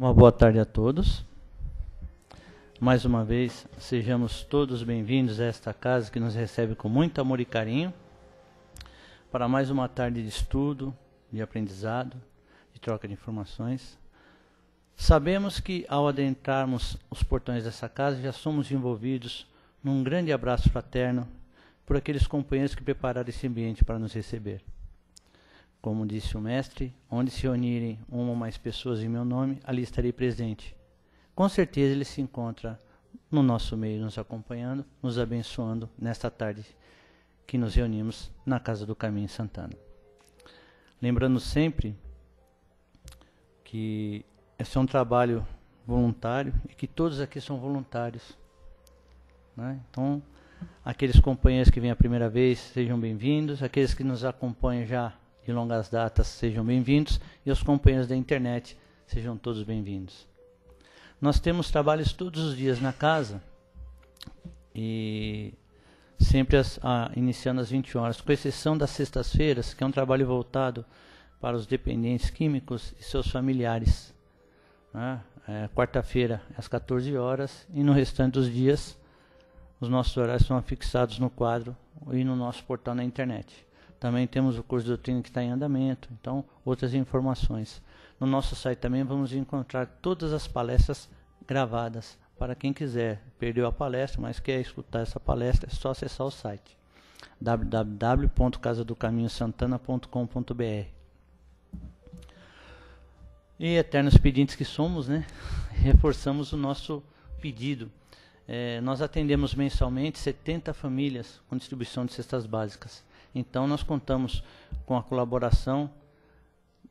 Uma boa tarde a todos. Mais uma vez, sejamos todos bem-vindos a esta casa que nos recebe com muito amor e carinho para mais uma tarde de estudo, de aprendizado, de troca de informações. Sabemos que ao adentrarmos os portões dessa casa já somos envolvidos num grande abraço fraterno por aqueles companheiros que prepararam esse ambiente para nos receber. Como disse o mestre, onde se reunirem uma ou mais pessoas em meu nome, ali estarei presente. Com certeza ele se encontra no nosso meio, nos acompanhando, nos abençoando nesta tarde que nos reunimos na Casa do Caminho em Santana. Lembrando sempre que esse é um trabalho voluntário e que todos aqui são voluntários, né? Então, aqueles companheiros que vêm a primeira vez, sejam bem-vindos. Aqueles que nos acompanham já de longas datas, sejam bem-vindos. E os companheiros da internet, sejam todos bem-vindos. Nós temos trabalhos todos os dias na casa, e sempre iniciando às 20 horas, com exceção das sextas-feiras, que é um trabalho voltado para os dependentes químicos e seus familiares. Quarta-feira, às 14 horas, e no restante dos dias, os nossos horários são fixados no quadro e no nosso portal na internet. Também temos o curso de doutrina que está em andamento, então outras informações. No nosso site também vamos encontrar todas as palestras gravadas. Para quem quiser, perdeu a palestra, mas quer escutar essa palestra, é só acessar o site www.casadocaminhosantana.com.br. E eternos pedintes que somos, né? Reforçamos o nosso pedido. Nós atendemos mensalmente 70 famílias com distribuição de cestas básicas. Então nós contamos com a colaboração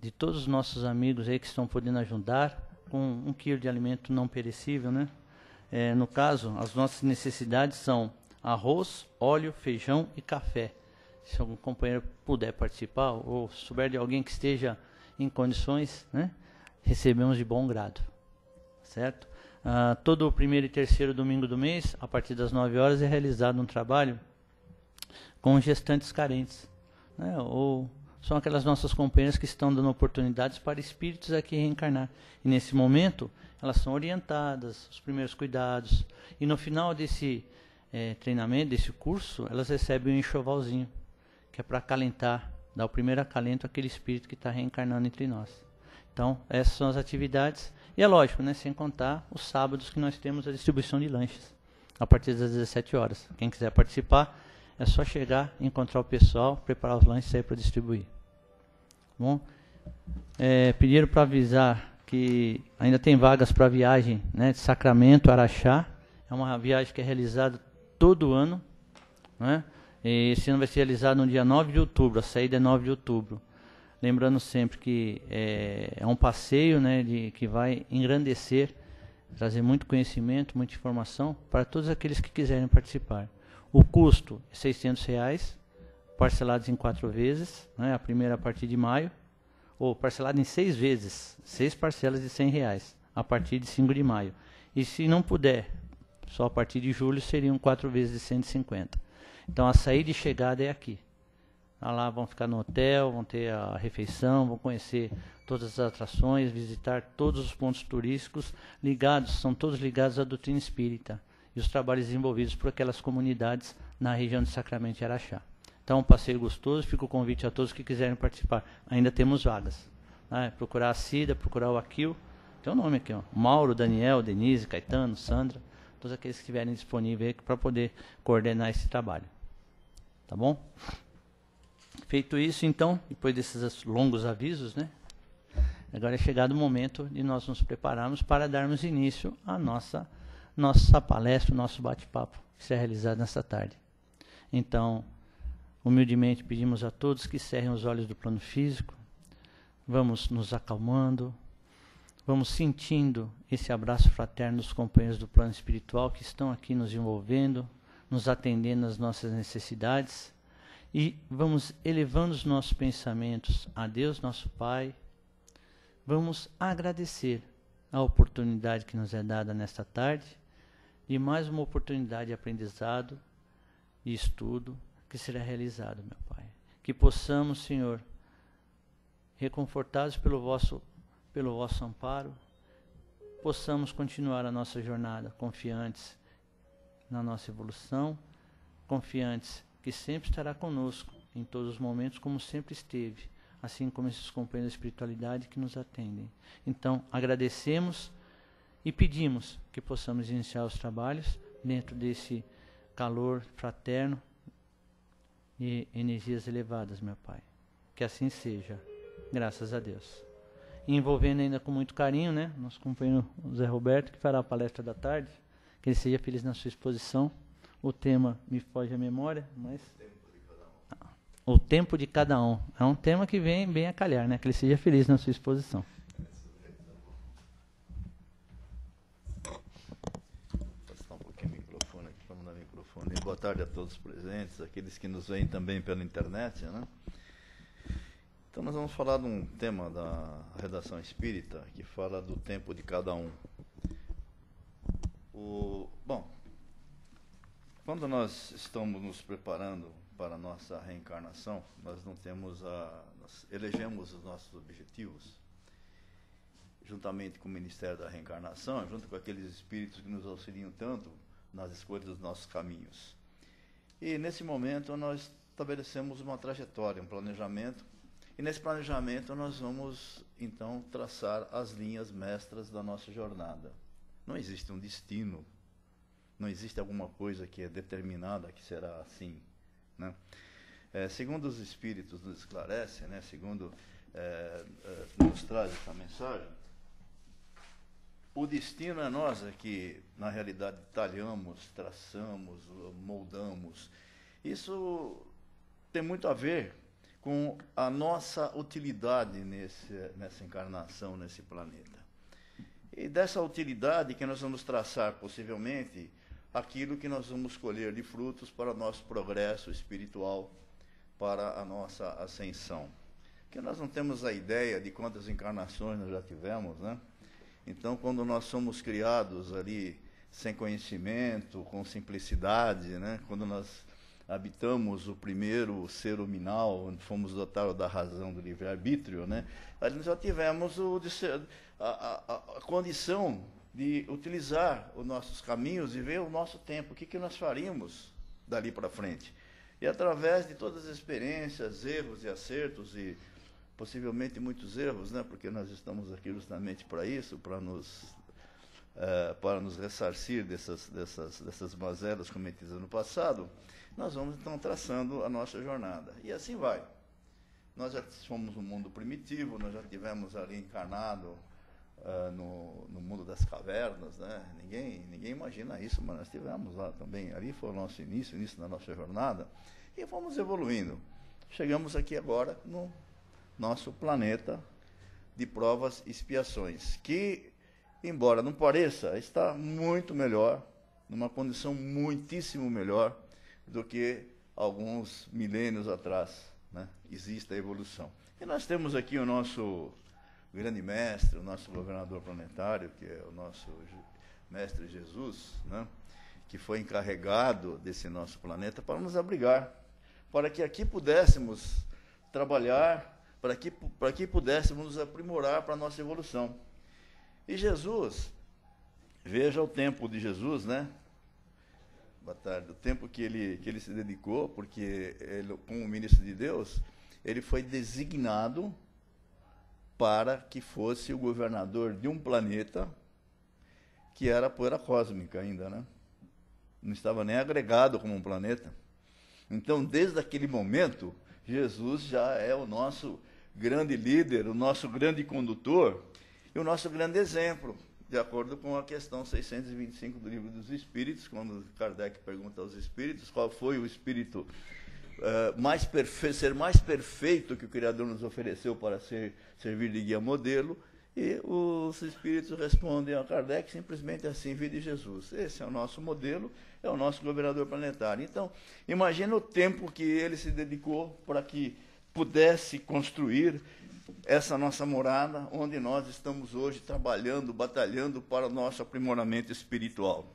de todos os nossos amigos aí que estão podendo ajudar com 1 quilo de alimento não perecível, né? No caso, as nossas necessidades são arroz, óleo, feijão e café. Se algum companheiro puder participar ou souber de alguém que esteja em condições, né, recebemos de bom grado, certo? Todo o primeiro e terceiro domingo do mês, a partir das 9 horas, é realizado um trabalho com gestantes carentes, né? Ou são aquelas nossas companheiras que estão dando oportunidades para espíritos aqui reencarnar. E nesse momento, elas são orientadas, os primeiros cuidados. E no final desse treinamento, desse curso, elas recebem um enxovalzinho, que é para acalentar, dar o primeiro acalento àquele espírito que está reencarnando entre nós. Então, essas são as atividades. E é lógico, né, sem contar os sábados que nós temos a distribuição de lanches, a partir das 17 horas. Quem quiser participar, é só chegar, encontrar o pessoal, preparar os lanches aí para distribuir. Bom, pediram para avisar que ainda tem vagas para viagem, né, de Sacramento, Araxá. É uma viagem que é realizada todo ano, né? E esse ano vai ser realizado no dia 9 de outubro, a saída é 9 de outubro. Lembrando sempre que é um passeio, né, que vai engrandecer, trazer muito conhecimento, muita informação para todos aqueles que quiserem participar. O custo é R$600, parcelados em 4 vezes, né, a primeira a partir de maio, ou parcelado em 6 vezes, 6 parcelas de R$100, a partir de 5 de maio. E se não puder, só a partir de julho, seriam 4 vezes de 150. Então a saída e chegada é aqui. Lá vão ficar no hotel, vão ter a refeição, vão conhecer todas as atrações, visitar todos os pontos turísticos são todos ligados à doutrina espírita e os trabalhos desenvolvidos por aquelas comunidades na região de Sacramento e Araxá. Então, um passeio gostoso, fica o convite a todos que quiserem participar. Ainda temos vagas. Procurar a Cida, procurar o Aquil, tem o nome aqui, ó, Mauro, Daniel, Denise, Caetano, Sandra, todos aqueles que estiverem disponíveis para poder coordenar esse trabalho. Tá bom? Feito isso, então, depois desses longos avisos, né, agora é chegado o momento de nós nos prepararmos para darmos início à nossa palestra, o nosso bate-papo, que será realizado nesta tarde. Então, humildemente pedimos a todos que cerrem os olhos do plano físico, vamos nos acalmando, vamos sentindo esse abraço fraterno dos companheiros do plano espiritual que estão aqui nos envolvendo, nos atendendo às nossas necessidades. E vamos elevando os nossos pensamentos a Deus, nosso Pai. Vamos agradecer a oportunidade que nos é dada nesta tarde, de mais uma oportunidade de aprendizado e estudo que será realizado, meu Pai. Que possamos, Senhor, reconfortados pelo vosso amparo, possamos continuar a nossa jornada confiantes na nossa evolução, confiantes que sempre estará conosco em todos os momentos, como sempre esteve, assim como esses companheiros da espiritualidade que nos atendem. Então, agradecemos e pedimos que possamos iniciar os trabalhos dentro desse calor fraterno e energias elevadas, meu Pai. Que assim seja, graças a Deus. E envolvendo ainda com muito carinho, né, nosso companheiro Zé Roberto, que fará a palestra da tarde, que ele seja feliz na sua exposição. O tema me foge à memória, mas... O tempo de cada um. É um tema que vem bem a calhar, né, que ele seja feliz na sua exposição. Boa tarde a todos os presentes, aqueles que nos veem também pela internet, né? Então nós vamos falar de um tema da redação espírita que fala do tempo de cada um. Bom, quando nós estamos nos preparando para a nossa reencarnação, nós elegemos os nossos objetivos, juntamente com o Ministério da Reencarnação, junto com aqueles espíritos que nos auxiliam tanto nas escolhas dos nossos caminhos. E nesse momento nós estabelecemos uma trajetória, um planejamento, e nesse planejamento nós vamos então traçar as linhas mestras da nossa jornada. Não existe um destino, não existe alguma coisa que é determinada que será assim, né? Segundo os espíritos nos esclarecem, né, segundo nos traz essa mensagem, o destino é nós que, na realidade, talhamos, traçamos, moldamos. Isso tem muito a ver com a nossa utilidade nessa encarnação, nesse planeta. E dessa utilidade que nós vamos traçar, possivelmente, aquilo que nós vamos colher de frutos para o nosso progresso espiritual, para a nossa ascensão. Porque nós não temos a ideia de quantas encarnações nós já tivemos, né? Então, quando nós somos criados ali sem conhecimento, com simplicidade, né? Quando nós habitamos o primeiro ser luminal, onde fomos dotados da razão do livre-arbítrio, né? Ali nós já tivemos a condição de utilizar os nossos caminhos e ver o nosso tempo, o que nós faríamos dali para frente. E através de todas as experiências, erros e acertos e possivelmente muitos erros, né? Porque nós estamos aqui justamente para isso, para nos ressarcir dessas mazelas cometidas no passado. Nós vamos então traçando a nossa jornada. E assim vai. Nós já fomos um mundo primitivo, nós já tivemos ali encarnado no mundo das cavernas, né? Ninguém imagina isso, mas nós tivemos lá também. Ali foi o nosso início da nossa jornada. E fomos evoluindo. Chegamos aqui agora no nosso planeta de provas e expiações, que, embora não pareça, está muito melhor, numa condição muitíssimo melhor do que alguns milênios atrás, né? Existe a evolução. E nós temos aqui o nosso grande mestre, o nosso governador planetário, que é o nosso mestre Jesus, né? Que foi encarregado desse nosso planeta para nos abrigar, para que aqui pudéssemos trabalhar, para que pudéssemos nos aprimorar para a nossa evolução. E Jesus, veja o tempo de Jesus, né? Boa tarde. O tempo que ele se dedicou, porque ele, como ministro de Deus, ele foi designado para que fosse o governador de um planeta que era poeira cósmica ainda, né? Não estava nem agregado como um planeta. Então, desde aquele momento, Jesus já é o nosso grande líder, o nosso grande condutor e o nosso grande exemplo, de acordo com a questão 625 do Livro dos Espíritos, quando Kardec pergunta aos espíritos qual foi o espírito ser mais perfeito que o Criador nos ofereceu para servir de guia modelo, e os espíritos respondem a Kardec simplesmente assim: vide Jesus. Esse é o nosso modelo, é o nosso governador planetário. Então, imagina o tempo que ele se dedicou para que pudesse construir essa nossa morada, onde nós estamos hoje trabalhando, batalhando para o nosso aprimoramento espiritual.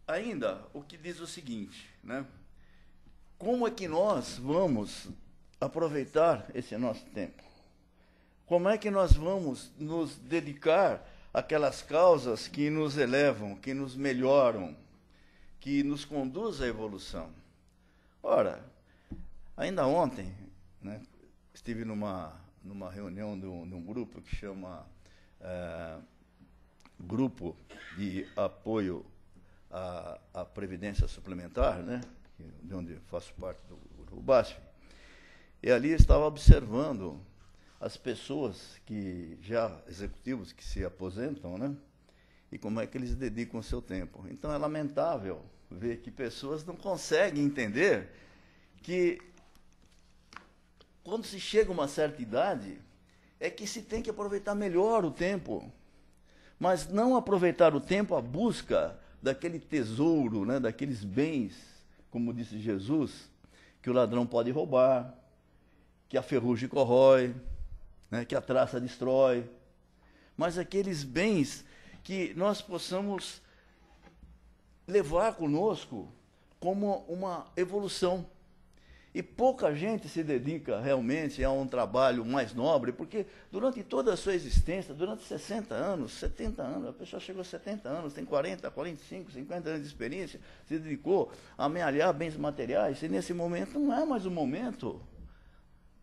Ainda, o que diz o seguinte, né? Como é que nós vamos aproveitar esse nosso tempo? Como é que nós vamos nos dedicar àquelas causas que nos elevam, que nos melhoram, que nos conduzem à evolução? Ora, ainda ontem, né, estive numa reunião de um grupo que chama Grupo de Apoio à Previdência Suplementar, né, de onde faço parte do Grupo BASF, e ali estava observando as pessoas que já, executivos que se aposentam, né, e como é que eles dedicam o seu tempo. Então é lamentável ver que pessoas não conseguem entender que quando se chega a uma certa idade, é que se tem que aproveitar melhor o tempo, mas não aproveitar o tempo à busca daquele tesouro, né, daqueles bens, como disse Jesus, que o ladrão pode roubar, que a ferrugem corrói, né, que a traça destrói, mas aqueles bens que nós possamos levar conosco como uma evolução. E pouca gente se dedica realmente a um trabalho mais nobre, porque durante toda a sua existência, durante 60 anos, 70 anos, a pessoa chegou a 70 anos, tem 40, 45, 50 anos de experiência, se dedicou a amealhar bens materiais, e nesse momento não é mais o momento.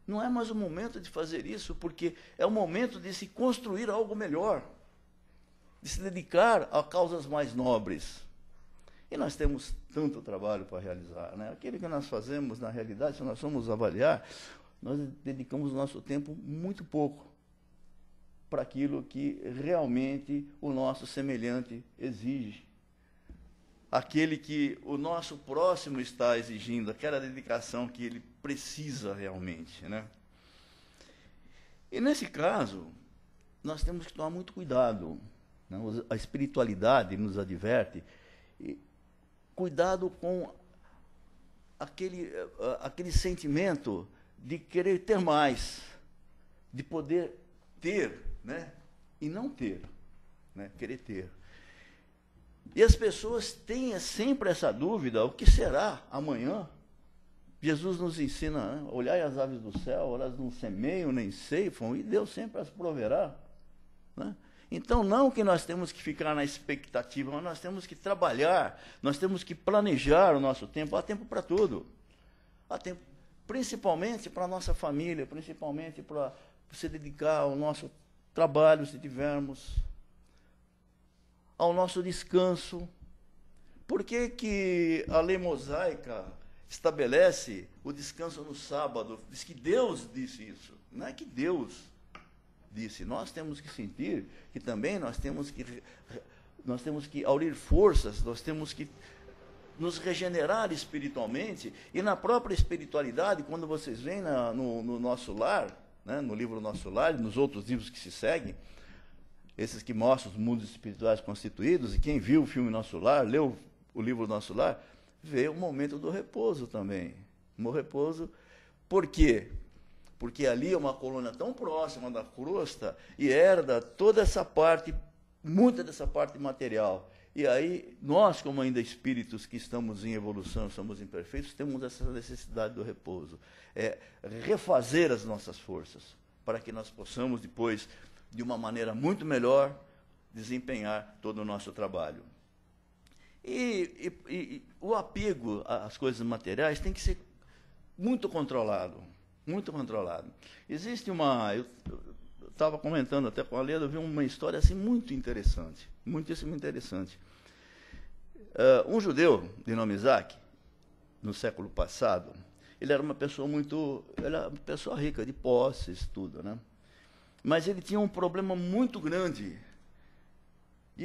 Não é mais o momento de fazer isso, porque é o momento de se construir algo melhor, de se dedicar a causas mais nobres. E nós temos tanto trabalho para realizar, né? Aquilo que nós fazemos, na realidade, se nós formos avaliar, nós dedicamos o nosso tempo muito pouco para aquilo que realmente o nosso semelhante exige. Aquele que o nosso próximo está exigindo, aquela dedicação que ele precisa realmente, né? E nesse caso, nós temos que tomar muito cuidado, né? A espiritualidade nos adverte, cuidado com aquele sentimento de querer ter mais, de poder ter, né? E não ter, né? Querer ter. E as pessoas têm sempre essa dúvida, o que será amanhã? Jesus nos ensina, né? Olhai as aves do céu, elas não semeiam nem ceifam, e Deus sempre as proverá, né? Então, não que nós temos que ficar na expectativa, mas nós temos que trabalhar, nós temos que planejar o nosso tempo. Há tempo para tudo. Há tempo, principalmente para a nossa família, principalmente para se dedicar ao nosso trabalho, se tivermos, ao nosso descanso. Por que que a lei mosaica estabelece o descanso no sábado? Diz que Deus disse isso. Não é que Deus disse. Nós temos que sentir que também nós temos que aurir forças, nós temos que nos regenerar espiritualmente. E na própria espiritualidade, quando vocês veem no Nosso Lar, né, no livro Nosso Lar, e nos outros livros que se seguem, esses que mostram os mundos espirituais constituídos, e quem viu o filme Nosso Lar, leu o livro Nosso Lar, vê o momento do repouso também. O repouso, por quê? Porque ali é uma colônia tão próxima da crosta e herda toda essa parte, muita dessa parte material. E aí, nós, como ainda espíritos que estamos em evolução, somos imperfeitos, temos essa necessidade do repouso. É refazer as nossas forças, para que nós possamos, depois, de uma maneira muito melhor, desempenhar todo o nosso trabalho. E o apego às coisas materiais tem que ser muito controlado. Muito controlado. Existe eu estava comentando até com a Leda, eu vi uma história assim muito interessante, muitíssimo interessante. Um judeu de nome Isaac, no século passado, ele era uma pessoa rica, de posses, tudo, né? Mas ele tinha um problema muito grande. E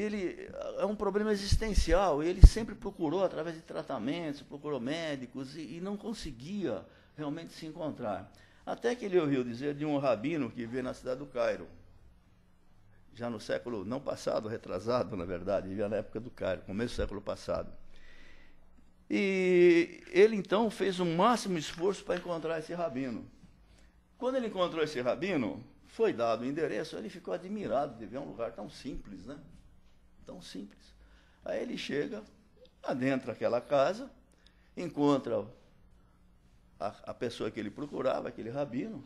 é um problema existencial, e ele sempre procurou, através de tratamentos, procurou médicos, e não conseguia realmente se encontrar. Até que ele ouviu dizer de um rabino que vivia na cidade do Cairo, já no século, não passado, retrasado, na verdade, vivia na época do Cairo, começo do século passado. E ele, então, fez o máximo esforço para encontrar esse rabino. Quando ele encontrou esse rabino, foi dado o endereço, ele ficou admirado de ver um lugar tão simples, né? Tão simples. Aí ele chega, adentra aquela casa, encontra a pessoa que ele procurava, aquele rabino,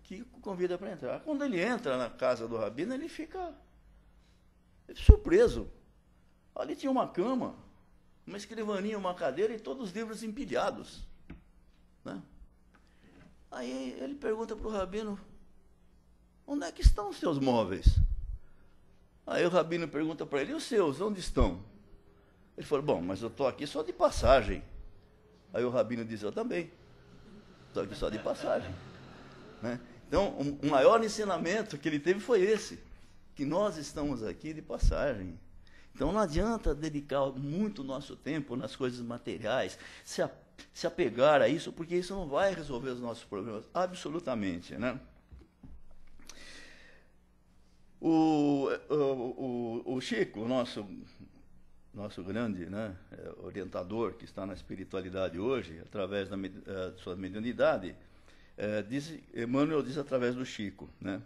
que o convida para entrar. Quando ele entra na casa do rabino, ele fica surpreso. Ali tinha uma cama, uma escrivaninha, uma cadeira e todos os livros empilhados, né? Aí ele pergunta para o rabino, onde é que estão os seus móveis? Aí o rabino pergunta para ele, e os seus, onde estão? Ele falou, bom, mas eu estou aqui só de passagem. Aí o rabino diz, eu também, estou aqui só de passagem, né? Então, o maior ensinamento que ele teve foi esse, que nós estamos aqui de passagem. Então, não adianta dedicar muito nosso tempo nas coisas materiais, se apegar a isso, porque isso não vai resolver os nossos problemas, absolutamente, né? O Chico, nosso grande, né, orientador, que está na espiritualidade hoje, através da sua mediunidade, Emmanuel diz através do Chico, né?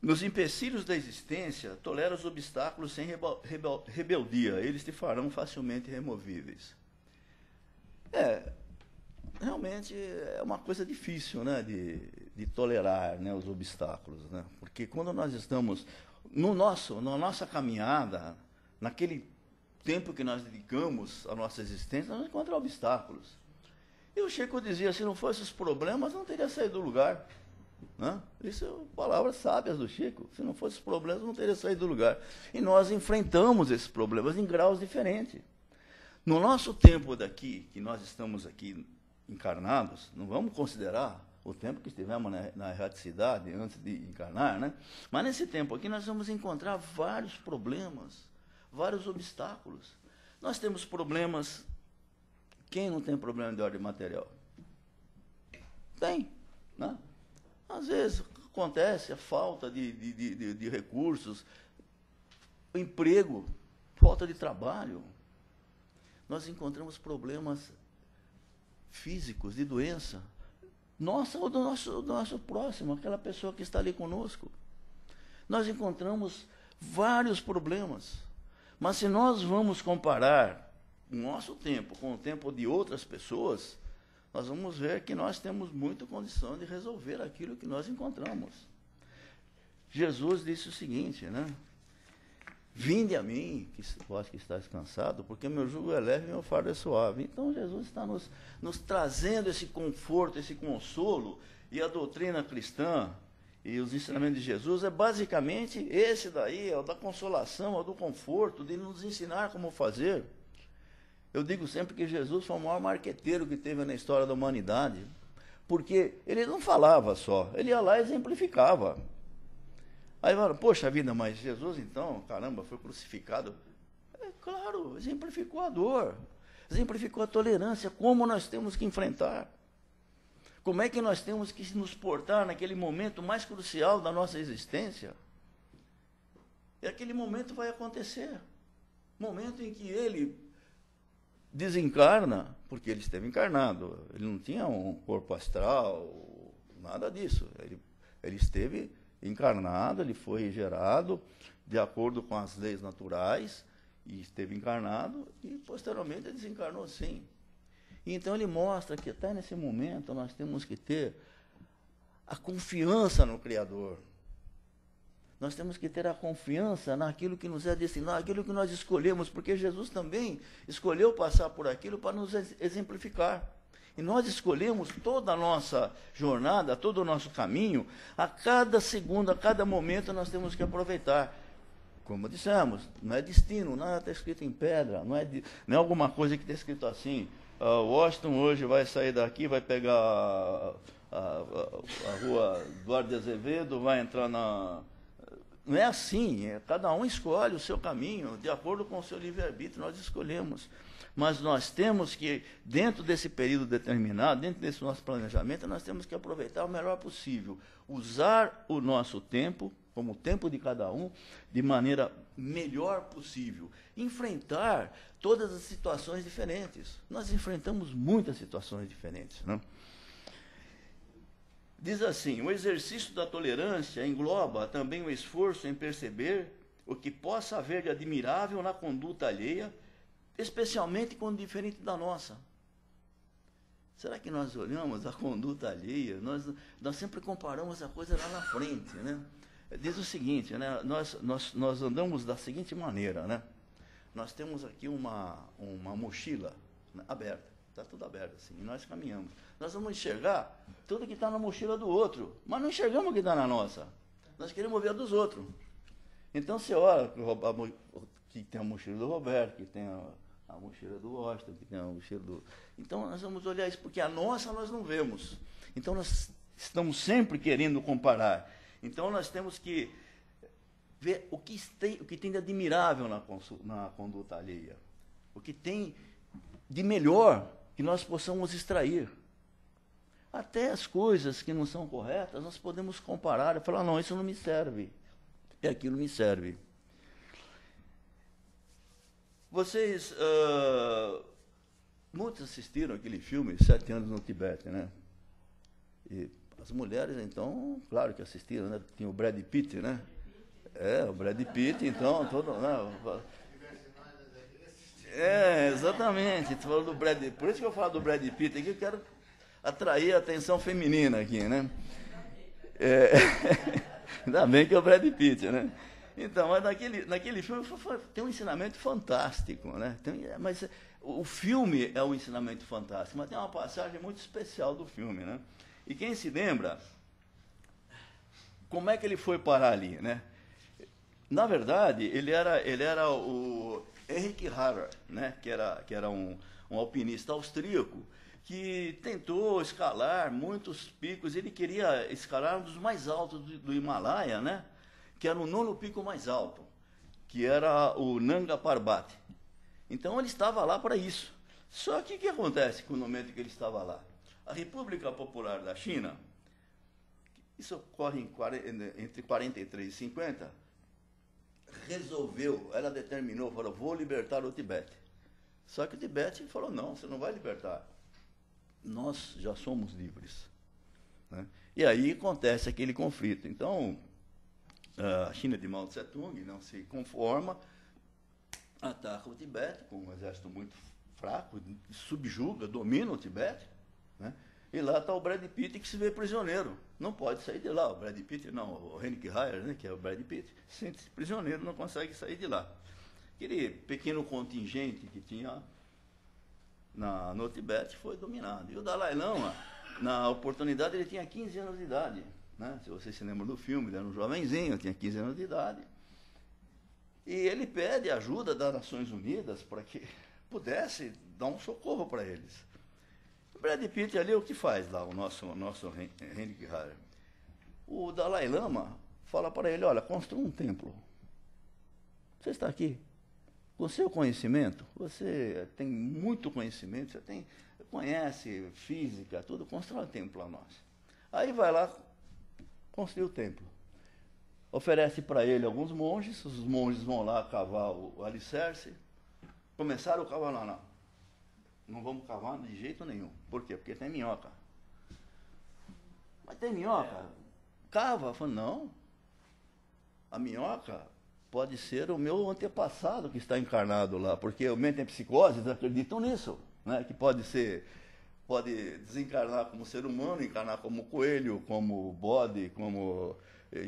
Nos empecilhos da existência, tolera os obstáculos sem rebeldia, eles te farão facilmente removíveis. Realmente é uma coisa difícil, né, de tolerar, né, os obstáculos, né? Porque quando nós estamos na nossa caminhada, naquele tempo que nós dedicamos à nossa existência, nós encontramos obstáculos. E o Chico dizia, se não fossem os problemas, não teria saído do lugar, né? Isso são palavras sábias do Chico. Se não fossem os problemas, não teria saído do lugar. E nós enfrentamos esses problemas em graus diferentes. No nosso tempo daqui, que nós estamos aqui encarnados, não vamos considerar o tempo que estivemos na erraticidade antes de encarnar, né? Mas nesse tempo aqui nós vamos encontrar vários problemas, vários obstáculos. Nós temos problemas. Quem não tem problema de ordem material? Tem, né? Às vezes acontece a falta de recursos, emprego, falta de trabalho. Nós encontramos problemas físicos, de doença, nossa ou do nosso próximo, aquela pessoa que está ali conosco. Nós encontramos vários problemas. Mas se nós vamos comparar o nosso tempo com o tempo de outras pessoas, nós vamos ver que nós temos muita condição de resolver aquilo que nós encontramos. Jesus disse o seguinte, né? Vinde a mim, vós que estáis cansado, porque meu jugo é leve e meu fardo é suave. Então Jesus está nos trazendo esse conforto, esse consolo, e a doutrina cristã e os ensinamentos de Jesus é basicamente esse daí, é o da consolação, é o do conforto, de nos ensinar como fazer. Eu digo sempre que Jesus foi o maior marqueteiro que teve na história da humanidade, porque ele não falava só, ele ia lá e exemplificava. Aí fala, poxa vida, mas Jesus então, caramba, foi crucificado. Claro, exemplificou a dor, exemplificou a tolerância, como nós temos que enfrentar. Como é que nós temos que nos portar naquele momento mais crucial da nossa existência? E aquele momento vai acontecer. Momento em que ele desencarna, porque ele esteve encarnado. Ele não tinha um corpo astral, nada disso. Ele esteve encarnado, ele foi gerado de acordo com as leis naturais, e esteve encarnado, e posteriormente ele desencarnou sim. Então ele mostra que até nesse momento nós temos que ter a confiança no Criador. Nós temos que ter a confiança naquilo que nos é destinado, naquilo que nós escolhemos, porque Jesus também escolheu passar por aquilo para nos exemplificar. E nós escolhemos toda a nossa jornada, todo o nosso caminho, a cada segundo, a cada momento nós temos que aproveitar. Como dissemos, não é destino, nada está escrito em pedra, não é alguma coisa que está escrito assim, Washington hoje vai sair daqui, vai pegar a rua Eduardo de Azevedo, vai entrar na... Não é assim, cada um escolhe o seu caminho, de acordo com o seu livre-arbítrio, nós escolhemos. Mas nós temos que, dentro desse período determinado, dentro desse nosso planejamento, nós temos que aproveitar o melhor possível. Usar o nosso tempo, como o tempo de cada um, de maneira melhor possível. Enfrentar todas as situações diferentes. Nós enfrentamos muitas situações diferentes, né? Diz assim, o exercício da tolerância engloba também o esforço em perceber o que possa haver de admirável na conduta alheia, especialmente quando diferente da nossa. Será que nós olhamos a conduta alheia? Nós sempre comparamos a coisa lá na frente, né? Diz o seguinte, né? Nós andamos da seguinte maneira, né? Nós temos aqui uma mochila, né, aberta, está tudo aberto assim, e nós caminhamos. Nós vamos enxergar tudo que está na mochila do outro, mas não enxergamos o que está na nossa. Nós queremos ver a dos outros. Então você olha que tem a mochila do Roberto, que tem a mochila do Washington, que tem a mochila do... Então nós vamos olhar isso, porque a nossa nós não vemos. Então nós estamos sempre querendo comparar. Então nós temos que ver o que tem de admirável na conduta alheia. O que tem de melhor que nós possamos extrair. Até as coisas que não são corretas, nós podemos comparar e falar, não, isso não me serve. E aquilo me serve. Vocês, muitos assistiram aquele filme, 7 anos no Tibete, né? E as mulheres, então, claro que assistiram, né? Tinha o Brad Pitt, né? O Brad Pitt, então, todo... Né? Exatamente. Tu falou do Brad Pitt. Por isso que eu falo do Brad Pitt aqui, eu quero atrair a atenção feminina aqui, né? Ainda bem que é o Brad Pitt, né? Então, mas naquele filme tem um ensinamento fantástico, né? Mas o filme é um ensinamento fantástico, mas tem uma passagem muito especial do filme, né? E quem se lembra, como é que ele foi parar ali, né? Na verdade, ele era o Henrik Harrer, né? Que era um alpinista austríaco que tentou escalar muitos picos. Ele queria escalar um dos mais altos do Himalaia, né? Que era o 9º pico mais alto, que era o Nanga Parbat. Então ele estava lá para isso. Só que o que acontece com o momento que ele estava lá? A República Popular da China, isso ocorre entre 43 e 50, ela determinou, falou, vou libertar o Tibete. Só que o Tibete falou, não, você não vai libertar. Nós já somos livres. Né? E aí acontece aquele conflito. Então, a China de Mao Tse-tung não se conforma, ataca o Tibete com um exército muito fraco, subjuga, domina o Tibete, né? E lá está o Brad Pitt que se vê prisioneiro. Não pode sair de lá. O Brad Pitt, não, o Henrik Harrer, né, que é o Brad Pitt, sente-se prisioneiro, não consegue sair de lá. Aquele pequeno contingente que tinha no Tibete foi dominado. E o Dalai Lama, na oportunidade, ele tinha 15 anos de idade. Né? Se vocês se lembram do filme, ele era um jovenzinho, tinha 15 anos de idade. E ele pede ajuda das Nações Unidas para que pudesse dar um socorro para eles. O Brad Pitt ali, o que faz lá, o nosso Henrik Harrer? O Dalai Lama fala para ele, olha, construa um templo. Você está aqui. Com seu conhecimento, você tem muito conhecimento, você conhece física, tudo, constrói um templo para nós. Aí vai lá, construir o templo. Oferece para ele alguns monges, os monges vão lá cavar o alicerce. Começaram a cavar, não vamos cavar de jeito nenhum. Por quê? Porque tem minhoca. Mas tem minhoca? Cava. Falo, não. A minhoca pode ser o meu antepassado que está encarnado lá, porque o mente em psicose, eles acreditam nisso, né? Que pode desencarnar como ser humano, encarnar como coelho, como bode, como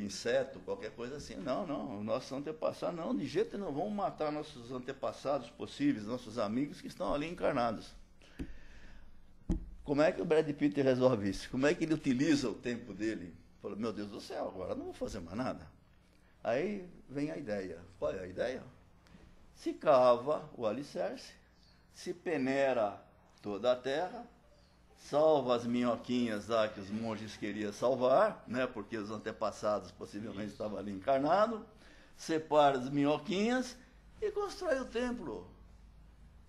inseto, qualquer coisa assim. Não, nossos antepassados, não, de jeito nenhum, vamos matar nossos antepassados possíveis, nossos amigos que estão ali encarnados. Como é que o Brad Pitt resolve isso? Como é que ele utiliza o tempo dele? Falou, meu Deus do céu, agora não vou fazer mais nada. Aí vem a ideia. Qual é a ideia? Se cava o alicerce, se peneira toda a terra, salva as minhoquinhas lá que os monges queriam salvar, né, porque os antepassados possivelmente estavam ali encarnados, separa as minhoquinhas e constrói o templo.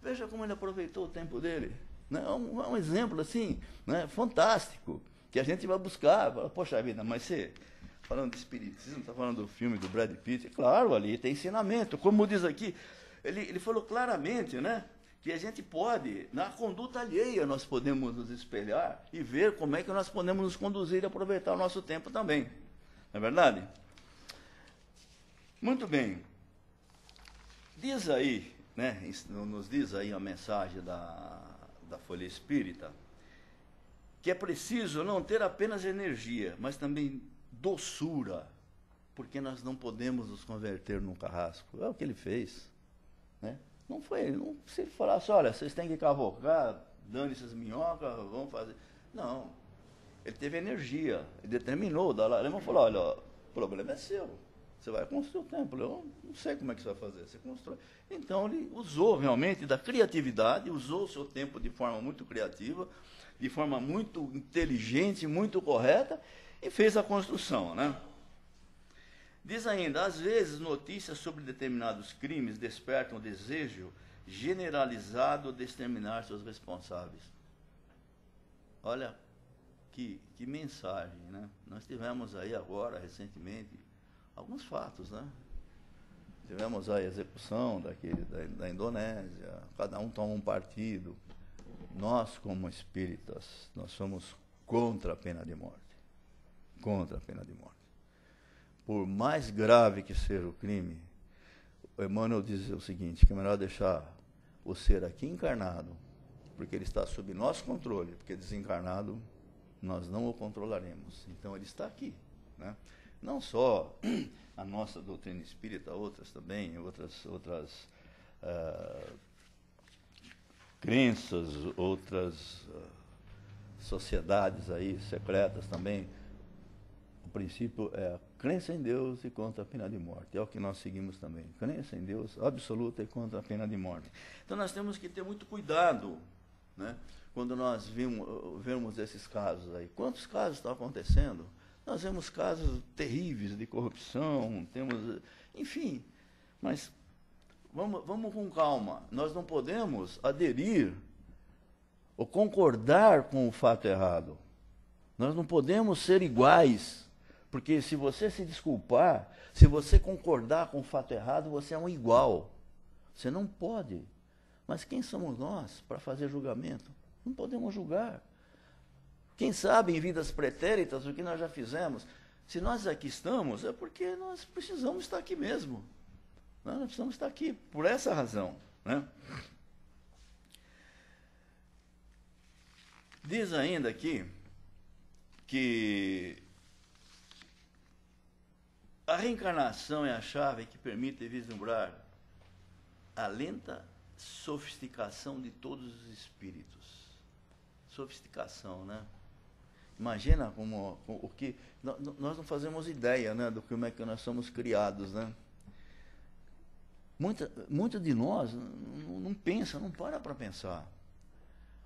Veja como ele aproveitou o tempo dele. Né? É um exemplo assim, né, fantástico, que a gente vai buscar. Poxa vida, mas você, falando de espiritismo, está falando do filme do Brad Pitt, claro, ali tem ensinamento. Como diz aqui, ele falou claramente, né? Que a gente pode, na conduta alheia, nós podemos nos espelhar e ver como é que nós podemos nos conduzir e aproveitar o nosso tempo também. Não é verdade? Muito bem. Diz aí, né, nos diz aí a mensagem da Folha Espírita, que é preciso não ter apenas energia, mas também doçura, porque nós não podemos nos converter num carrasco. É o que ele fez, né? Não foi, não, se ele falasse, olha, vocês têm que cavocar, dane-se as minhocas, vamos fazer. Não, ele teve energia, ele determinou, o Dalai Lama falou, olha, ó, o problema é seu, você vai construir o templo, eu não sei como é que você vai fazer, você constrói. Então ele usou realmente da criatividade, usou o seu tempo de forma muito criativa, de forma muito inteligente, muito correta, e fez a construção, né? Diz ainda, às vezes notícias sobre determinados crimes despertam o desejo generalizado de exterminar seus responsáveis. Olha que mensagem, né? Nós tivemos aí agora, recentemente, alguns fatos, né? Tivemos a execução da Indonésia, cada um toma um partido. Nós, como espíritas, nós somos contra a pena de morte. Contra a pena de morte. Por mais grave que seja o crime, o Emmanuel diz o seguinte, que é melhor deixar o ser aqui encarnado, porque ele está sob nosso controle, porque desencarnado nós não o controlaremos. Então ele está aqui, né? Não só a nossa doutrina espírita, outras também, outras crenças, outras sociedades aí secretas também. O princípio é a crença em Deus e contra a pena de morte. É o que nós seguimos também. Crença em Deus absoluta e contra a pena de morte. Então nós temos que ter muito cuidado, né, quando nós vemos esses casos aí. Quantos casos estão acontecendo? Nós vemos casos terríveis de corrupção, temos, enfim, mas vamos com calma. Nós não podemos aderir ou concordar com o fato errado. Nós não podemos ser iguais, porque se você se desculpar, se você concordar com o fato errado, você é um igual. Você não pode. Mas quem somos nós para fazer julgamento? Não podemos julgar. Quem sabe em vidas pretéritas o que nós já fizemos? Se nós aqui estamos, é porque nós precisamos estar aqui mesmo. Nós precisamos estar aqui por essa razão, né? Diz ainda aqui que a reencarnação é a chave que permite vislumbrar a lenta sofisticação de todos os espíritos. Sofisticação, né? Imagina o que... Nós não fazemos ideia, né, do como é que nós somos criados, né? Muita de nós não pensa, não para pensar.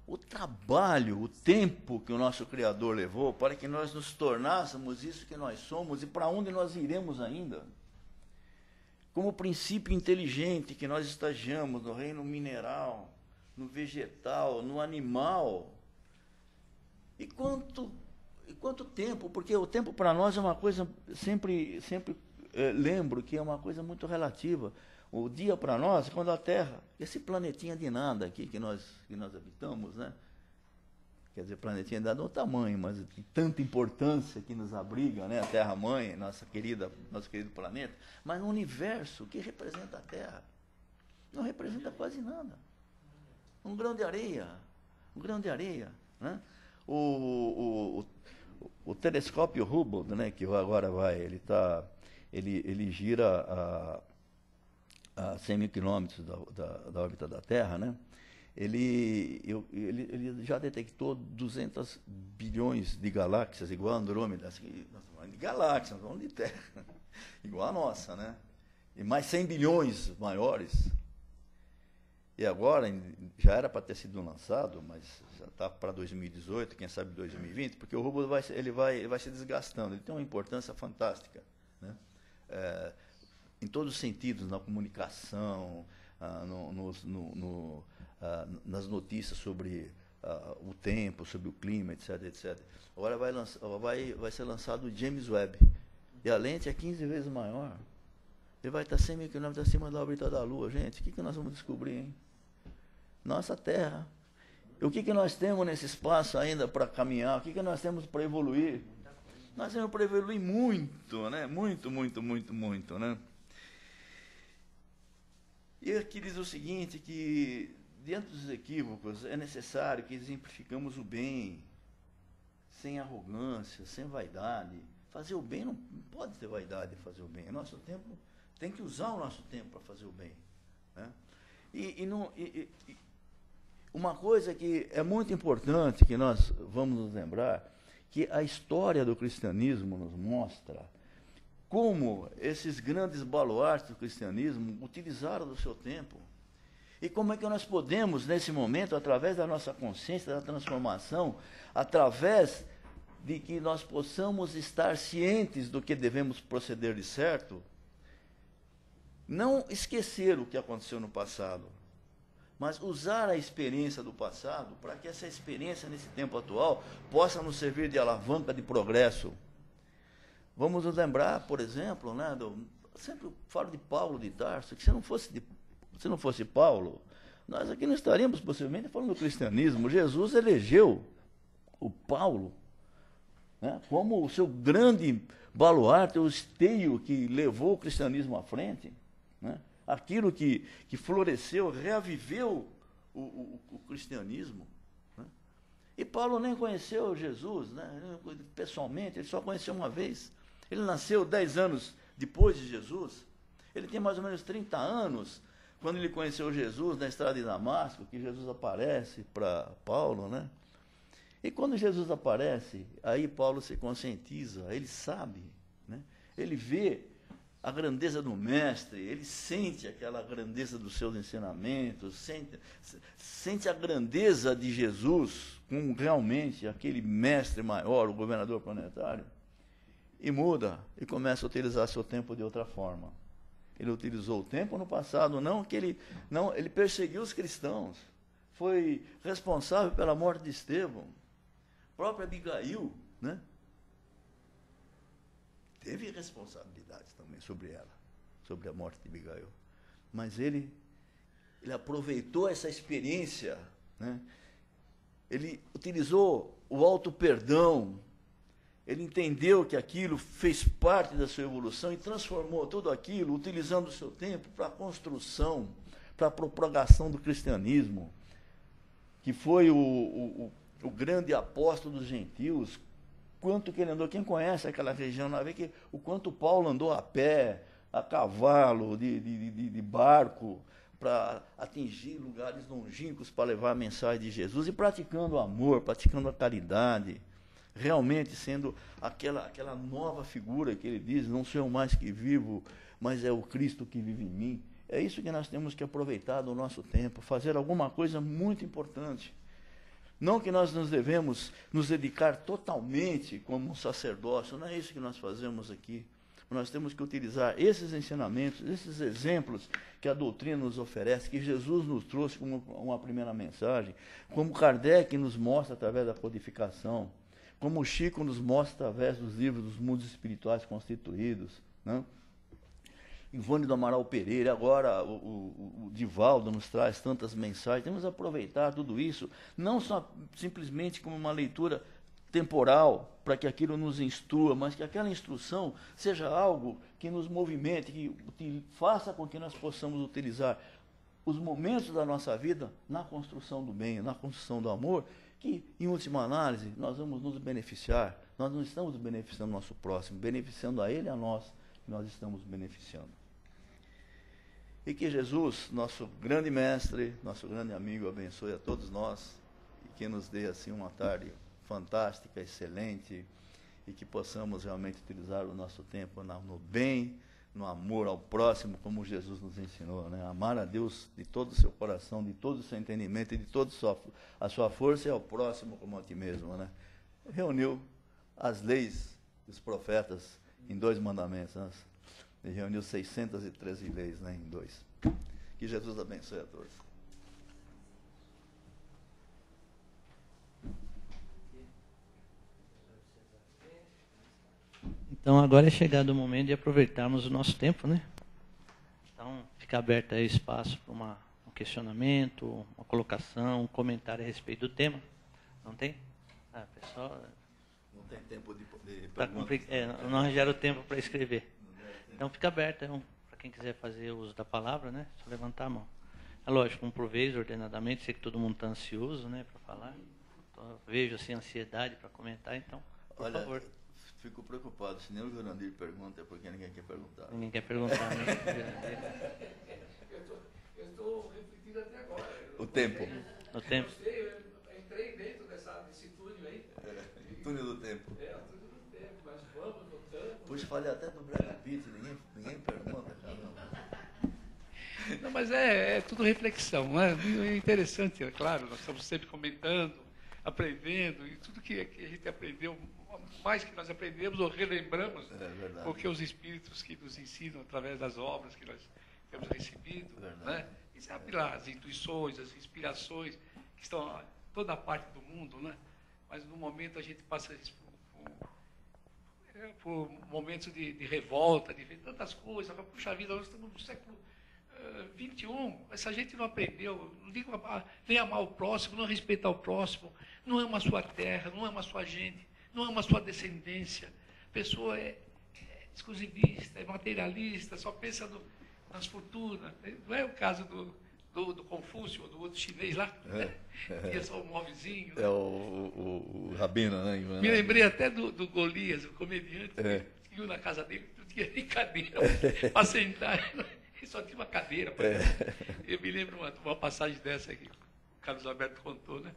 O trabalho, o tempo que o nosso Criador levou para que nós nos tornássemos isso que nós somos e para onde nós iremos ainda. Como princípio inteligente que nós estagiamos no reino mineral, no vegetal, no animal. E quanto tempo? Porque o tempo para nós é uma coisa, sempre lembro que é uma coisa muito relativa. O dia para nós, quando a Terra, esse planetinha de nada aqui que nós habitamos, né? Quer dizer, planetinha de nada é o tamanho, mas de tanta importância que nos abriga, né? A Terra-mãe, nosso querido planeta. Mas no universo, o que representa a Terra? Não representa quase nada. Um grão de areia. Né? O telescópio Hubble, né, que agora ele gira a 100 mil quilômetros da órbita da Terra, né? Ele já detectou 200 bilhões de galáxias, igual a Andrômeda. Nós estamos falando de galáxias, nós estamos falando de Terra, igual a nossa, né? E mais 100 bilhões maiores. E agora, já era para ter sido lançado, mas já está para 2018, quem sabe 2020, porque o Hubble vai se desgastando. Ele tem uma importância fantástica, né? Em todos os sentidos, na comunicação, nas notícias sobre o tempo, sobre o clima, etc, etc. Agora vai ser lançado o James Webb. E a lente é 15 vezes maior. Ele vai estar 100 mil quilômetros acima da órbita da Lua. Gente, o que nós vamos descobrir, hein? Nossa Terra. O que nós temos nesse espaço ainda para caminhar? O que nós temos para evoluir? Nós temos para evoluir muito, né? Muito, né? E aqui diz o seguinte, que diante dos equívocos é necessário que exemplificamos o bem, sem arrogância, sem vaidade. Fazer o bem não pode ter vaidade de fazer o bem. Nosso tempo tem que usar o nosso tempo para fazer o bem, né? Uma coisa que é muito importante que nós vamos nos lembrar, que a história do cristianismo nos mostra como esses grandes baluartes do cristianismo utilizaram do seu tempo. E como é que nós podemos, nesse momento, através da nossa consciência, da transformação, através de que nós possamos estar cientes do que devemos proceder de certo, não esquecer o que aconteceu no passado, mas usar a experiência do passado para que essa experiência, nesse tempo atual, possa nos servir de alavanca de progresso. Vamos nos lembrar, por exemplo, né, sempre falo de Paulo de Tarso, que se não fosse Paulo, nós aqui não estaríamos possivelmente falando do cristianismo. Jesus elegeu o Paulo, né, como o seu grande baluarte, o esteio que levou o cristianismo à frente, né? Aquilo que floresceu, reaviveu o cristianismo, né? E Paulo nem conheceu Jesus, né, pessoalmente, ele só conheceu uma vez. Ele nasceu 10 anos depois de Jesus. Ele tem mais ou menos 30 anos quando ele conheceu Jesus na estrada de Damasco, que Jesus aparece para Paulo, né? E quando Jesus aparece, aí Paulo se conscientiza, ele sabe, né? Ele vê a grandeza do mestre, ele sente aquela grandeza dos seus ensinamentos, sente a grandeza de Jesus como realmente aquele mestre maior, o governador planetário, e muda e começa a utilizar seu tempo de outra forma. Ele utilizou o tempo no passado, ele perseguiu os cristãos, foi responsável pela morte de Estevão, a própria Abigail, né, teve responsabilidade também sobre ela, sobre a morte de Abigail. Mas ele aproveitou essa experiência, né? Ele utilizou o auto-perdão, ele entendeu que aquilo fez parte da sua evolução e transformou tudo aquilo, utilizando o seu tempo para a construção, para a propagação do cristianismo, que foi o grande apóstolo dos gentios. Quanto que ele andou, quem conhece aquela região, vê que o quanto Paulo andou a pé, a cavalo, de barco, para atingir lugares longínquos para levar a mensagem de Jesus, e praticando o amor, praticando a caridade, realmente sendo aquela nova figura que ele diz, não sou eu mais que vivo, mas é o Cristo que vive em mim. É isso que nós temos que aproveitar do nosso tempo, fazer alguma coisa muito importante. Não que nós nos devemos nos dedicar totalmente como um sacerdócio, não é isso que nós fazemos aqui. Nós temos que utilizar esses ensinamentos, esses exemplos que a doutrina nos oferece, que Jesus nos trouxe como uma primeira mensagem, como Kardec nos mostra através da codificação, como o Chico nos mostra através dos livros dos mundos espirituais constituídos, né? Ivone do Amaral Pereira, agora o Divaldo nos traz tantas mensagens. Temos que aproveitar tudo isso, não só simplesmente como uma leitura temporal, para que aquilo nos instrua, mas que aquela instrução seja algo que nos movimente, que faça com que nós possamos utilizar os momentos da nossa vida na construção do bem, na construção do amor, que, em última análise, nós vamos nos beneficiar. Nós não estamos beneficiando o nosso próximo, beneficiando a ele e a nós, que nós estamos beneficiando. E que Jesus, nosso grande mestre, nosso grande amigo, abençoe a todos nós e que nos dê assim uma tarde fantástica, excelente, e que possamos realmente utilizar o nosso tempo no bem, no amor ao próximo, como Jesus nos ensinou, né? Amar a Deus de todo o seu coração, de todo o seu entendimento e de toda a sua força, e ao próximo como a ti mesmo, né? Reuniu as leis dos profetas em 2 mandamentos, né? Ele reuniu 613 leis, né, em 2. Que Jesus abençoe a todos. Então agora é chegado o momento de aproveitarmos o nosso tempo, né? Então fica aberto aí espaço para um questionamento, uma colocação, um comentário a respeito do tema. Não tem? Pessoal... Não tem tempo de perguntas. Não arranjaram o tempo para escrever. Então fica aberto para quem quiser fazer uso da palavra, né? Só levantar a mão. É lógico, por vez, ordenadamente, sei que todo mundo está ansioso, né, para falar. vejo assim ansiedade para comentar, então, por favor. Fico preocupado, se nem o Jurandir pergunta, é porque ninguém quer perguntar. Ninguém quer perguntar, né? Eu estou refletindo até agora. O tempo. O tempo. Eu entrei dentro desse túnel aí. Túnel do tempo. O túnel do tempo, mas vamos, voltamos. Puxa, falei até do Brad Pitt, ninguém pergunta, cara. Não, mas é tudo reflexão, né? É interessante, é claro, nós estamos sempre comentando, aprendendo, e tudo que a gente aprendeu, mais que nós aprendemos ou relembramos, porque os espíritos que nos ensinam através das obras que nós temos recebido, né? E sabe lá, as intuições, as inspirações, que estão em toda a parte do mundo, né? Mas no momento a gente passa por momentos de revolta, de ver tantas coisas, puxa vida, nós estamos no século 21, essa gente não aprendeu, não digo nem amar o próximo, não respeitar o próximo, não ama a sua terra, não ama a sua gente, não ama a sua descendência. A pessoa é exclusivista, é materialista, só pensa nas fortunas. Não é o caso do Confúcio, ou do outro chinês lá, que é só um móvelzinho. É o Rabino, né? Me lembrei até do Golias, o comediante, que ia na casa dele, não tinha nem cadeira para sentar. Só tinha uma cadeira. Eu me lembro uma passagem dessa que o Carlos Alberto contou, né?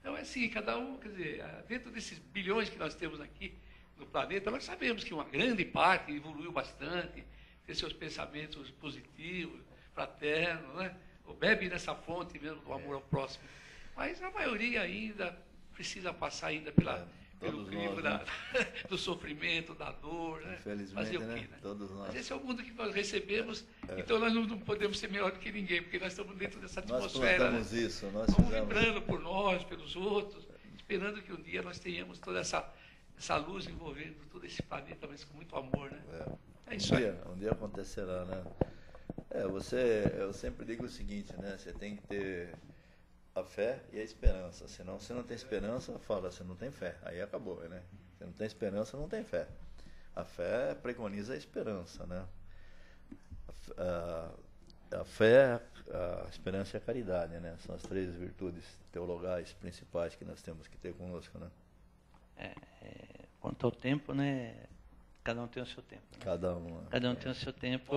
Então, é assim, cada um, quer dizer, dentro desses bilhões que nós temos aqui no planeta, nós sabemos que uma grande parte evoluiu bastante, tem seus pensamentos positivos, fraternos, né? Ou bebe nessa fonte mesmo do amor ao próximo. Mas a maioria ainda precisa passar ainda pelo crivo do sofrimento, da dor, né? Infelizmente, fazer o quê, né? Todos nós. Mas esse é o mundo que nós recebemos, então nós não podemos ser melhor do que ninguém, porque nós estamos dentro dessa atmosfera. Nós plantamos isso, nós estamos fizemos. vibrando por nós, pelos outros, esperando que um dia nós tenhamos toda essa luz envolvendo todo esse planeta, mas com muito amor, né? É isso aí. Um dia acontecerá, né? Eu sempre digo o seguinte, né? Você tem que ter a fé e a esperança. Senão, se não tem esperança, fala, você não tem fé. Aí acabou, né? Se não tem esperança, não tem fé. A fé preconiza a esperança, né? A fé, a esperança e a caridade, né? São as três virtudes teologais principais que nós temos que ter conosco, né? Quanto ao tempo, né? Cada um tem o seu tempo. Né? Cada um tem o seu tempo.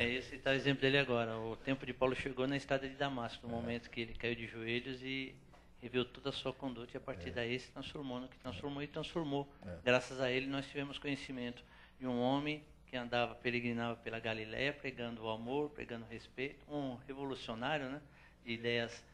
Esse está o exemplo dele agora. O tempo de Paulo chegou na estrada de Damasco, no momento que ele caiu de joelhos e reviu toda a sua conduta, e a partir daí se transformou no que transformou e transformou. Graças a ele nós tivemos conhecimento de um homem que peregrinava pela Galileia, pregando o amor, pregando o respeito, um revolucionário, né, de ideias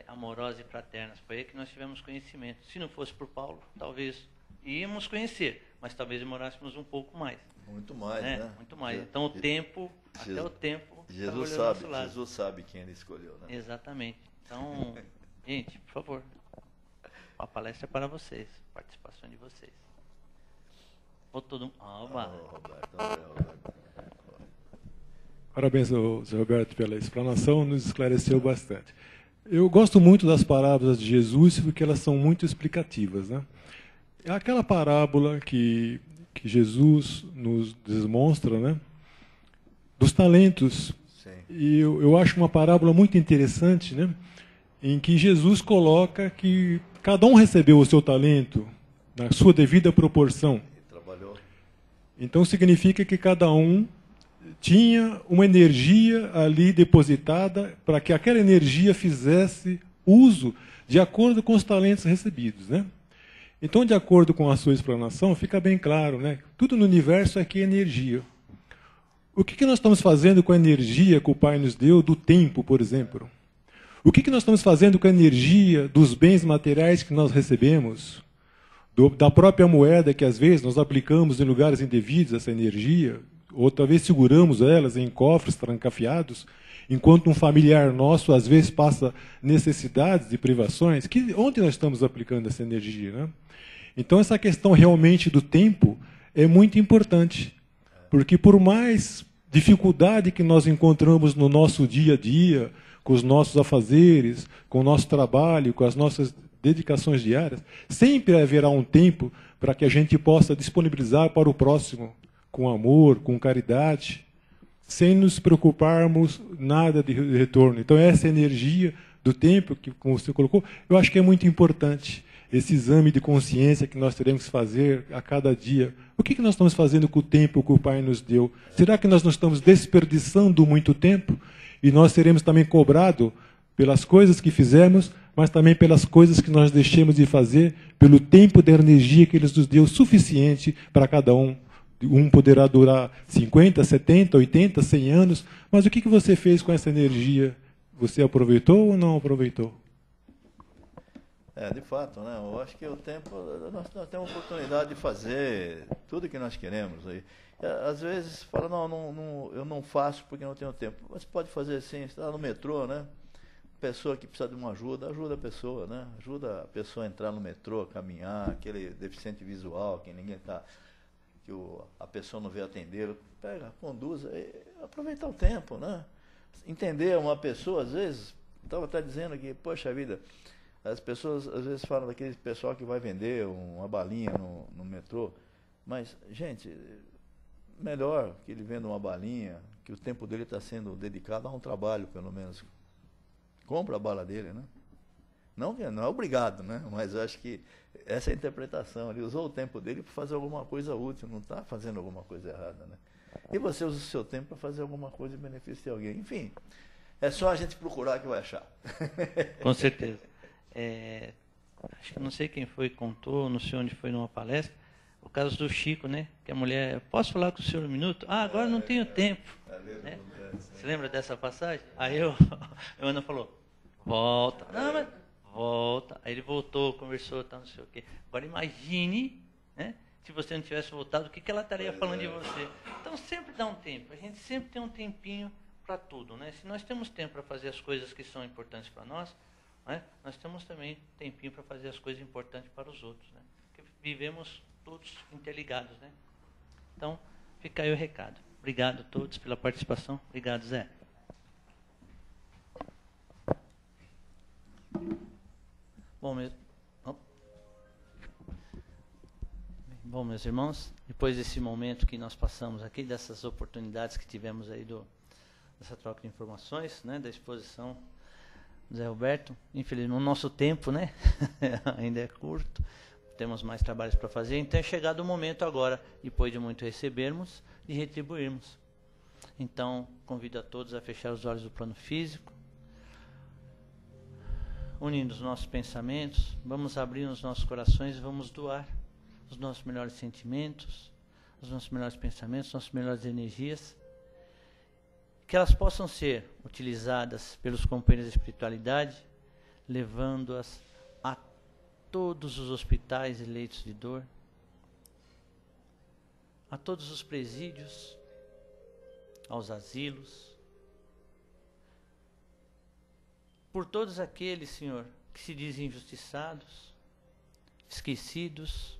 amorosas e fraternas. Foi aí que nós tivemos conhecimento. Se não fosse por Paulo, talvez íamos conhecer, mas talvez demorássemos um pouco mais. Muito mais, né? Muito mais. Então o tempo, até o tempo, Jesus sabe quem ele escolheu, né? Exatamente. Então, gente, por favor, a palestra é para vocês, participação de vocês. Roberto. Parabéns ao Zé Roberto pela explanação, nos esclareceu bastante. Eu gosto muito das parábolas de Jesus porque elas são muito explicativas, né? É aquela parábola que Jesus nos demonstra, né, dos talentos. Sim. E eu acho uma parábola muito interessante, né, em que Jesus coloca que cada um recebeu o seu talento na sua devida proporção. E trabalhou. Então significa que cada um tinha uma energia ali depositada para que aquela energia fizesse uso de acordo com os talentos recebidos, né? Então, de acordo com a sua explanação, fica bem claro, né? Tudo no universo aqui é energia. O que nós estamos fazendo com a energia que o Pai nos deu do tempo, por exemplo? O que nós estamos fazendo com a energia dos bens materiais que nós recebemos? Da própria moeda que, às vezes, nós aplicamos em lugares indevidos essa energia, ou talvez seguramos elas em cofres trancafiados, enquanto um familiar nosso, às vezes, passa necessidades e privações. Onde nós estamos aplicando essa energia, né? Então, essa questão realmente do tempo é muito importante, porque por mais dificuldade que nós encontramos no nosso dia a dia, com os nossos afazeres, com o nosso trabalho, com as nossas dedicações diárias, sempre haverá um tempo para que a gente possa disponibilizar para o próximo, com amor, com caridade, sem nos preocuparmos nada de retorno. Então, essa energia do tempo, que, como você colocou, eu acho que é muito importante esse exame de consciência que nós teremos que fazer a cada dia. O que nós estamos fazendo com o tempo que o Pai nos deu? Será que nós não estamos desperdiçando muito tempo? E nós seremos também cobrados pelas coisas que fizemos, mas também pelas coisas que nós deixemos de fazer, pelo tempo de energia que Ele nos deu suficiente para cada um. Um poderá durar 50, 70, 80, 100 anos, mas o que você fez com essa energia? Você aproveitou ou não aproveitou? De fato, né? Eu acho que o tempo, nós temos a oportunidade de fazer tudo que nós queremos. Aí. Às vezes fala, não, eu não faço porque não tenho tempo. Mas pode fazer assim, está no metrô, né? Pessoa que precisa de uma ajuda, ajuda a pessoa, né? Ajuda a pessoa a entrar no metrô, a caminhar, aquele deficiente visual, que ninguém está, que a pessoa não vê atender, pega, conduza, aproveitar o tempo, né? Entender uma pessoa, às vezes, estava até dizendo que, poxa vida, as pessoas às vezes falam daquele pessoal que vai vender uma balinha no metrô, mas, gente, melhor que ele venda uma balinha, que o tempo dele está sendo dedicado a um trabalho, pelo menos. Compra a bala dele, né? Não é obrigado, né? Mas eu acho que essa é a interpretação. Ele usou o tempo dele para fazer alguma coisa útil, não está fazendo alguma coisa errada, né? E você usa o seu tempo para fazer alguma coisa em benefício de alguém. Enfim, é só a gente procurar que vai achar. Com certeza. Acho que não sei quem foi que contou, não sei onde foi numa palestra, o caso do Chico, né? Que a mulher, posso falar com o senhor um minuto? Agora não tenho tempo. Né? Você lembra dessa passagem? Aí a Ana falou, volta. Não, mas volta. Aí ele voltou, conversou, tá, não sei o quê. Agora imagine, né? Se você não tivesse voltado, o que ela estaria falando de você? Então sempre dá um tempo. A gente sempre tem um tempinho para tudo, né? Se nós temos tempo para fazer as coisas que são importantes para nós, né? Nós temos também tempinho para fazer as coisas importantes para os outros, né? Porque vivemos todos interligados, né? Então, fica aí o recado. Obrigado a todos pela participação. Obrigado, Zé. Bom, meus irmãos, depois desse momento que nós passamos aqui, dessas oportunidades que tivemos aí dessa troca de informações, né, da exposição do Zé Roberto, infelizmente o nosso tempo, né, ainda é curto, temos mais trabalhos para fazer, então é chegado o momento agora, depois de muito recebermos, de retribuirmos. Então, convido a todos a fechar os olhos do plano físico, unindo os nossos pensamentos, vamos abrir os nossos corações e vamos doar os nossos melhores sentimentos, os nossos melhores pensamentos, as nossas melhores energias, que elas possam ser utilizadas pelos companheiros de espiritualidade, levando-as a todos os hospitais e leitos de dor, a todos os presídios, aos asilos, por todos aqueles, Senhor, que se dizem injustiçados, esquecidos,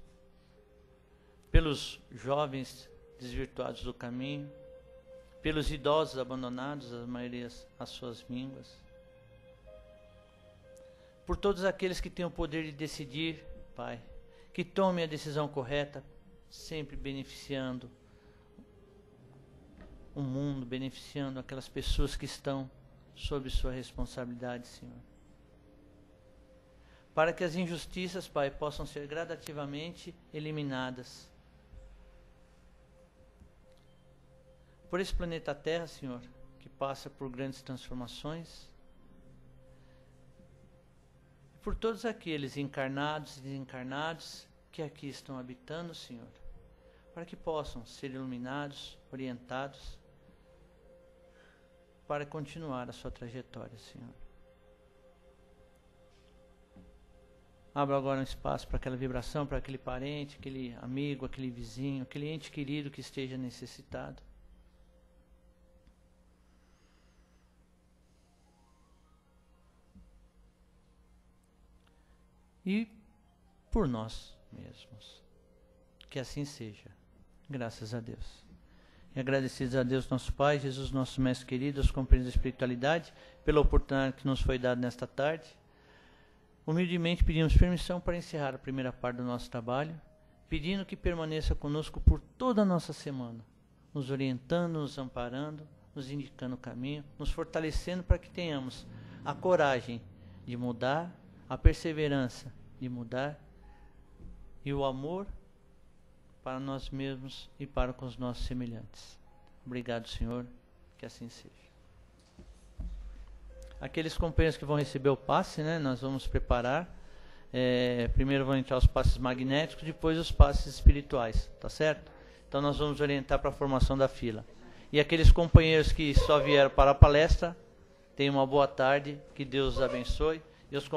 pelos jovens desvirtuados do caminho, pelos idosos abandonados, as maiorias às suas mínguas, por todos aqueles que têm o poder de decidir, Pai, que tomem a decisão correta, sempre beneficiando o mundo, beneficiando aquelas pessoas que estão sob sua responsabilidade, Senhor. Para que as injustiças, Pai, possam ser gradativamente eliminadas. Por esse planeta Terra, Senhor, que passa por grandes transformações, por todos aqueles encarnados e desencarnados que aqui estão habitando, Senhor, para que possam ser iluminados, orientados, para continuar a sua trajetória, Senhor. Abra agora um espaço para aquela vibração, para aquele parente, aquele amigo, aquele vizinho, aquele ente querido que esteja necessitado. E por nós mesmos. Que assim seja. Graças a Deus. E agradecidos a Deus, nosso Pai, Jesus, nosso Mestre querido, aos companheiros da espiritualidade, pela oportunidade que nos foi dada nesta tarde. Humildemente pedimos permissão para encerrar a primeira parte do nosso trabalho, pedindo que permaneça conosco por toda a nossa semana, nos orientando, nos amparando, nos indicando o caminho, nos fortalecendo para que tenhamos a coragem de mudar, a perseverança de mudar e o amor para nós mesmos e para com os nossos semelhantes. Obrigado, Senhor, que assim seja. Aqueles companheiros que vão receber o passe, né, nós vamos preparar. Primeiro vão entrar os passes magnéticos, depois os passes espirituais, tá certo? Então nós vamos orientar para a formação da fila. E aqueles companheiros que só vieram para a palestra, tenham uma boa tarde, que Deus os abençoe. E os